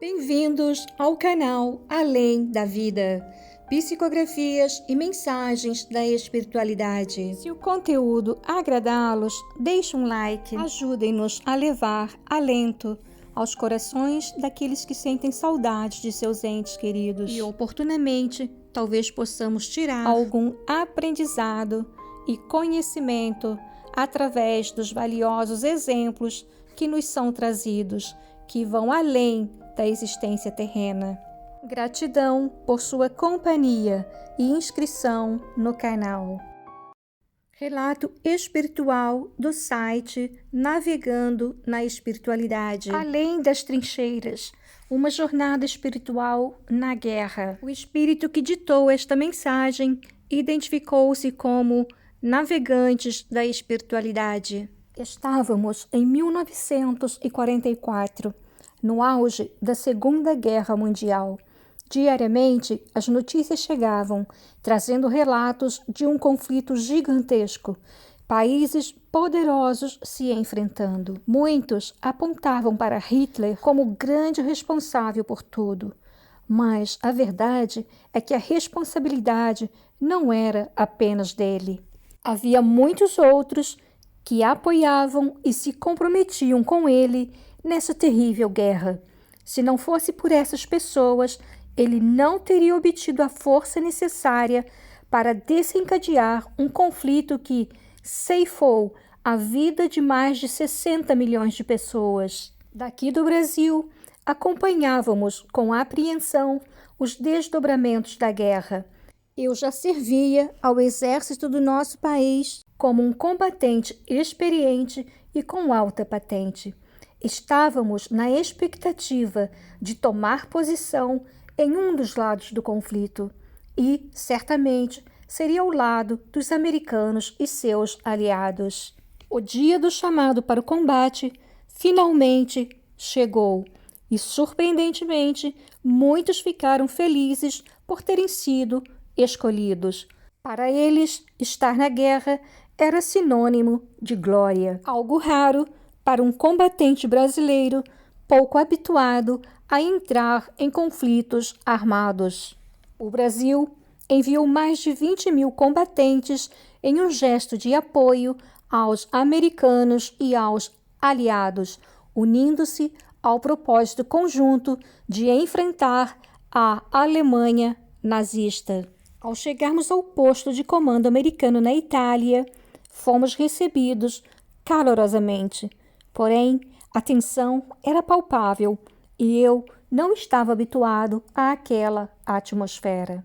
Bem-vindos ao canal Além da Vida, psicografias e mensagens da espiritualidade. Se o conteúdo agradá-los, deixe um like, ajudem-nos a levar alento aos corações daqueles que sentem saudade de seus entes queridos e oportunamente talvez possamos tirar algum aprendizado e conhecimento através dos valiosos exemplos que nos são trazidos, que vão além da existência terrena. Gratidão por sua companhia e inscrição no canal. Relato espiritual do site Navegando na Espiritualidade. Além das trincheiras, uma jornada espiritual na guerra. O espírito que ditou esta mensagem identificou-se como Navegantes da Espiritualidade. Estávamos em 1944. No auge da Segunda Guerra Mundial. Diariamente, as notícias chegavam, trazendo relatos de um conflito gigantesco, países poderosos se enfrentando. Muitos apontavam para Hitler como o grande responsável por tudo, mas a verdade é que a responsabilidade não era apenas dele. Havia muitos outros que apoiavam e se comprometiam com ele nessa terrível guerra. Se não fosse por essas pessoas, ele não teria obtido a força necessária para desencadear um conflito que ceifou a vida de mais de 60 milhões de pessoas. Daqui do Brasil, acompanhávamos com apreensão os desdobramentos da guerra. Eu já servia ao exército do nosso país como um combatente experiente e com alta patente. Estávamos na expectativa de tomar posição em um dos lados do conflito e, certamente, seria ao lado dos americanos e seus aliados. O dia do chamado para o combate finalmente chegou e, surpreendentemente, muitos ficaram felizes por terem sido escolhidos. Para eles, estar na guerra era sinônimo de glória, algo raro para um combatente brasileiro pouco habituado a entrar em conflitos armados. O Brasil enviou mais de 20.000 combatentes em um gesto de apoio aos americanos e aos aliados, unindo-se ao propósito conjunto de enfrentar a Alemanha nazista. Ao chegarmos ao posto de comando americano na Itália, fomos recebidos calorosamente. Porém, a tensão era palpável e eu não estava habituado àquela atmosfera.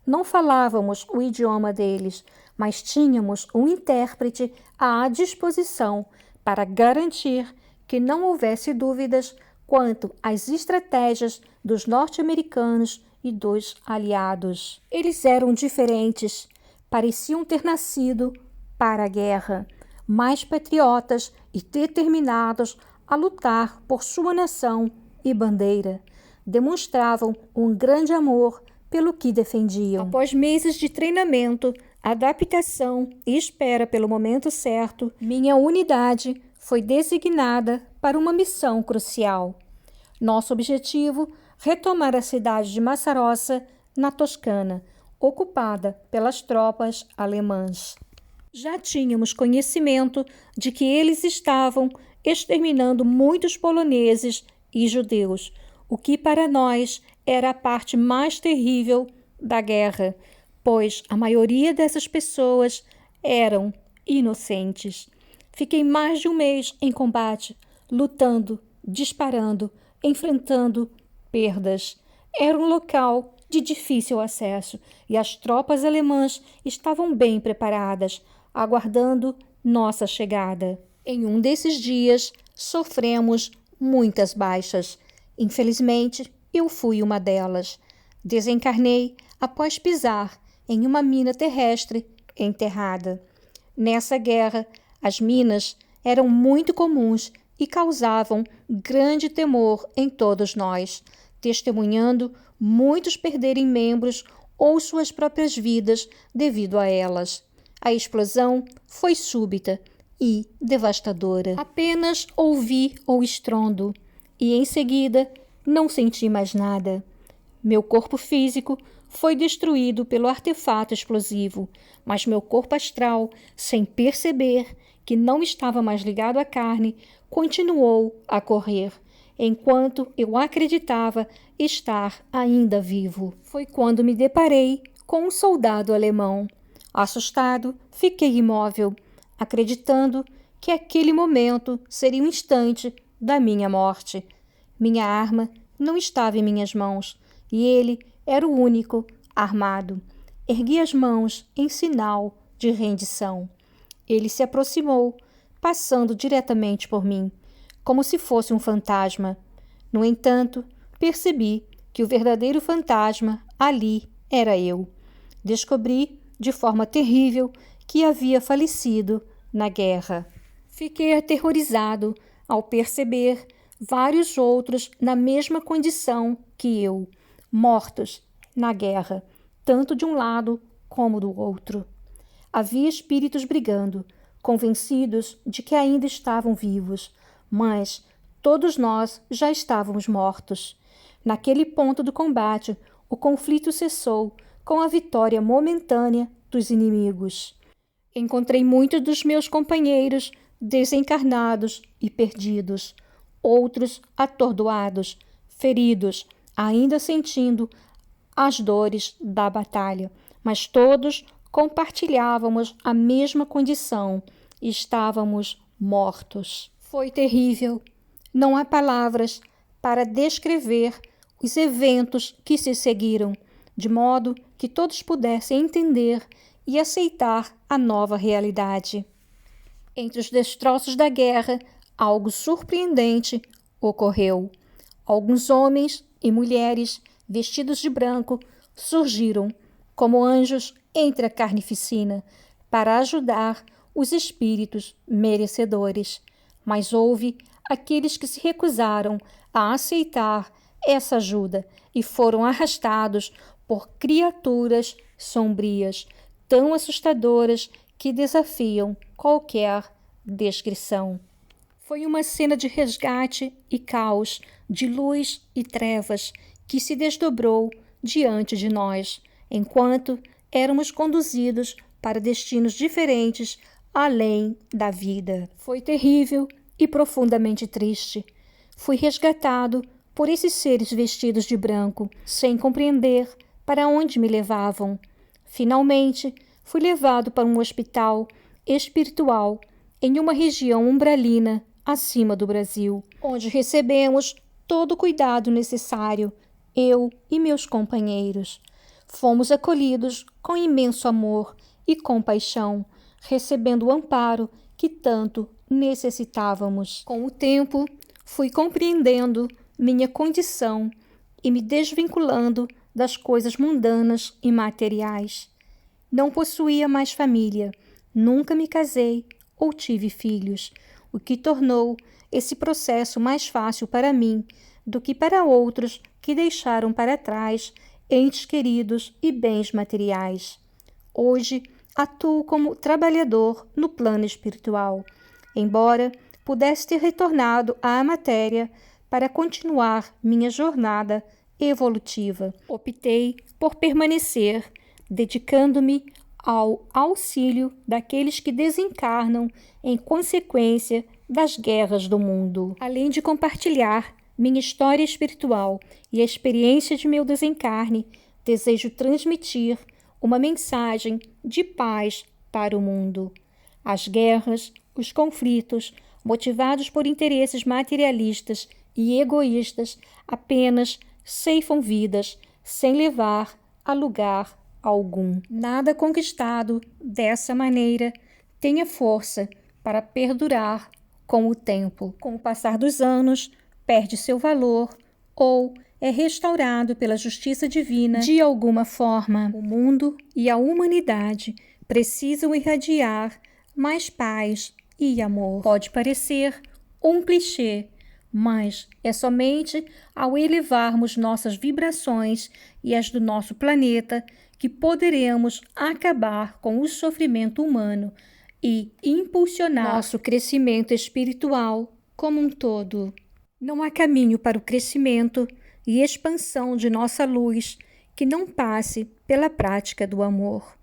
Não falávamos o idioma deles, mas tínhamos um intérprete à disposição para garantir que não houvesse dúvidas quanto às estratégias dos norte-americanos e dos aliados. Eles eram diferentes, pareciam ter nascido para a guerra, mais patriotas e determinados a lutar por sua nação e bandeira. Demonstravam um grande amor pelo que defendiam. Após meses de treinamento, adaptação e espera pelo momento certo, minha unidade foi designada para uma missão crucial. Nosso objetivo, retomar a cidade de Massarossa, na Toscana, ocupada pelas tropas alemãs. Já tínhamos conhecimento de que eles estavam exterminando muitos poloneses e judeus, o que para nós era a parte mais terrível da guerra, pois a maioria dessas pessoas eram inocentes. Fiquei mais de um mês em combate, lutando, disparando, enfrentando perdas. Era um local de difícil acesso e as tropas alemãs estavam bem preparadas, aguardando nossa chegada. Em um desses dias, sofremos muitas baixas. Infelizmente, eu fui uma delas. Desencarnei após pisar em uma mina terrestre enterrada. Nessa guerra, as minas eram muito comuns e causavam grande temor em todos nós, testemunhando muitos perderem membros ou suas próprias vidas devido a elas. A explosão foi súbita e devastadora. Apenas ouvi o estrondo e, em seguida, não senti mais nada. Meu corpo físico foi destruído pelo artefato explosivo, mas meu corpo astral, sem perceber que não estava mais ligado à carne, continuou a correr, enquanto eu acreditava estar ainda vivo. Foi quando me deparei com um soldado alemão. Assustado, fiquei imóvel, acreditando que aquele momento seria o instante da minha morte. Minha arma não estava em minhas mãos e ele era o único armado. Ergui as mãos em sinal de rendição. Ele se aproximou, passando diretamente por mim, como se fosse um fantasma. No entanto, percebi que o verdadeiro fantasma ali era eu. Descobri, de forma terrível, que havia falecido na guerra. Fiquei aterrorizado ao perceber vários outros na mesma condição que eu, mortos na guerra, tanto de um lado como do outro. Havia espíritos brigando, convencidos de que ainda estavam vivos, mas todos nós já estávamos mortos. Naquele ponto do combate, o conflito cessou com a vitória momentânea dos inimigos. Encontrei muitos dos meus companheiros desencarnados e perdidos, outros atordoados, feridos, ainda sentindo as dores da batalha, mas todos compartilhávamos a mesma condição, estávamos mortos. Foi terrível. Não há palavras para descrever os eventos que se seguiram, de modo que todos pudessem entender e aceitar a nova realidade. Entre os destroços da guerra, algo surpreendente ocorreu. Alguns homens e mulheres vestidos de branco surgiram como anjos entre a carnificina para ajudar os espíritos merecedores. Mas houve aqueles que se recusaram a aceitar essa ajuda e foram arrastados por criaturas sombrias, tão assustadoras que desafiam qualquer descrição. Foi uma cena de resgate e caos, de luz e trevas, que se desdobrou diante de nós, enquanto éramos conduzidos para destinos diferentes além da vida. Foi terrível e profundamente triste. Fui resgatado por esses seres vestidos de branco, sem compreender para onde me levavam. Finalmente, fui levado para um hospital espiritual em uma região umbralina acima do Brasil, onde recebemos todo o cuidado necessário, eu e meus companheiros. Fomos acolhidos com imenso amor e compaixão, recebendo o amparo que tanto necessitávamos. Com o tempo, fui compreendendo minha condição e me desvinculando das coisas mundanas e materiais. Não possuía mais família, nunca me casei ou tive filhos, o que tornou esse processo mais fácil para mim do que para outros que deixaram para trás entes queridos e bens materiais. Hoje, atuo como trabalhador no plano espiritual, embora pudesse ter retornado à matéria para continuar minha jornada evolutiva. Optei por permanecer, dedicando-me ao auxílio daqueles que desencarnam em consequência das guerras do mundo. Além de compartilhar minha história espiritual e a experiência de meu desencarne, desejo transmitir uma mensagem de paz para o mundo. As guerras, os conflitos, motivados por interesses materialistas e egoístas, apenas ceifam vidas sem levar a lugar algum. Nada conquistado dessa maneira tenha força para perdurar com o tempo. Com o passar dos anos, perde seu valor ou é restaurado pela justiça divina de alguma forma. O mundo e a humanidade precisam irradiar mais paz e amor. Pode parecer um clichê, mas é somente ao elevarmos nossas vibrações e as do nosso planeta que poderemos acabar com o sofrimento humano e impulsionar nosso crescimento espiritual como um todo. Não há caminho para o crescimento e expansão de nossa luz que não passe pela prática do amor,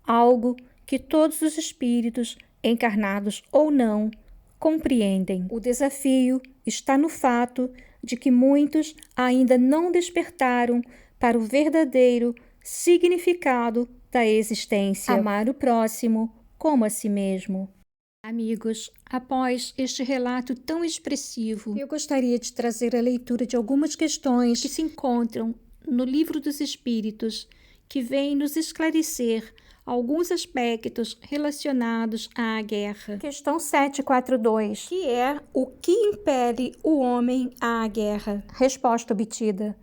algo que todos os espíritos, encarnados ou não, compreendem. O desafio está no fato de que muitos ainda não despertaram para o verdadeiro significado da existência. Amar o próximo como a si mesmo. Amigos, após este relato tão expressivo, eu gostaria de trazer a leitura de algumas questões que se encontram no Livro dos Espíritos, que vêm nos esclarecer alguns aspectos relacionados à guerra. Questão 742, que é o que impele o homem à guerra? Resposta obtida: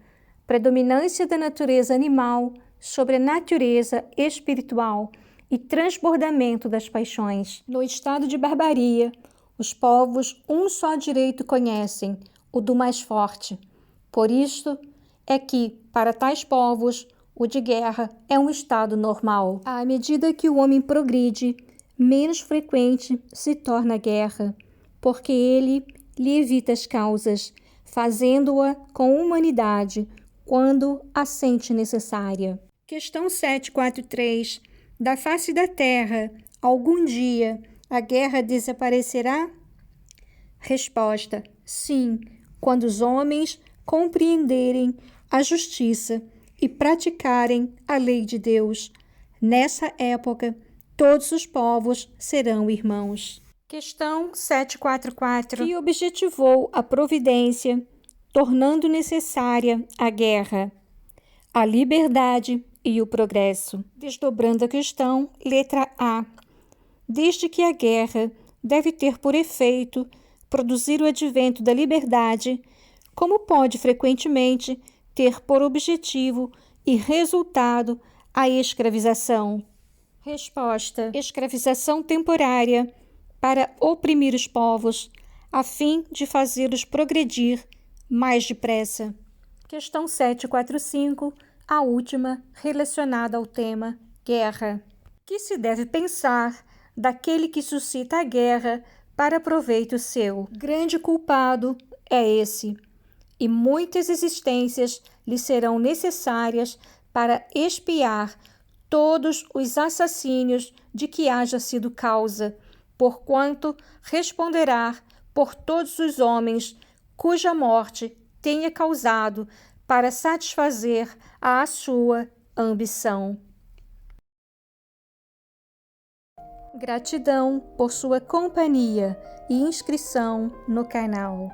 predominância da natureza animal sobre a natureza espiritual e transbordamento das paixões. No estado de barbaria, os povos um só direito conhecem, o do mais forte. Por isso é que, para tais povos, o de guerra é um estado normal. À medida que o homem progride, menos frequente se torna a guerra, porque ele lhe evita as causas, fazendo-a com humanidade quando a sente necessária. Questão 743. Da face da terra, algum dia, a guerra desaparecerá? Resposta: sim, quando os homens compreenderem a justiça e praticarem a lei de Deus. Nessa época, todos os povos serão irmãos. Questão 744. Que objetivou a providência, tornando necessária a guerra, a liberdade e o progresso. Desdobrando a questão, letra A. Desde que a guerra deve ter por efeito produzir o advento da liberdade, como pode frequentemente ter por objetivo e resultado a escravização? Resposta: escravização temporária para oprimir os povos, a fim de fazê-los progredir mais depressa. Questão 745, a última, relacionada ao tema guerra. Que se deve pensar daquele que suscita a guerra para proveito seu? Grande culpado é esse, e muitas existências lhe serão necessárias para expiar todos os assassínios de que haja sido causa, porquanto responderá por todos os homens cuja morte tenha causado para satisfazer a sua ambição. Gratidão por sua companhia e inscrição no canal.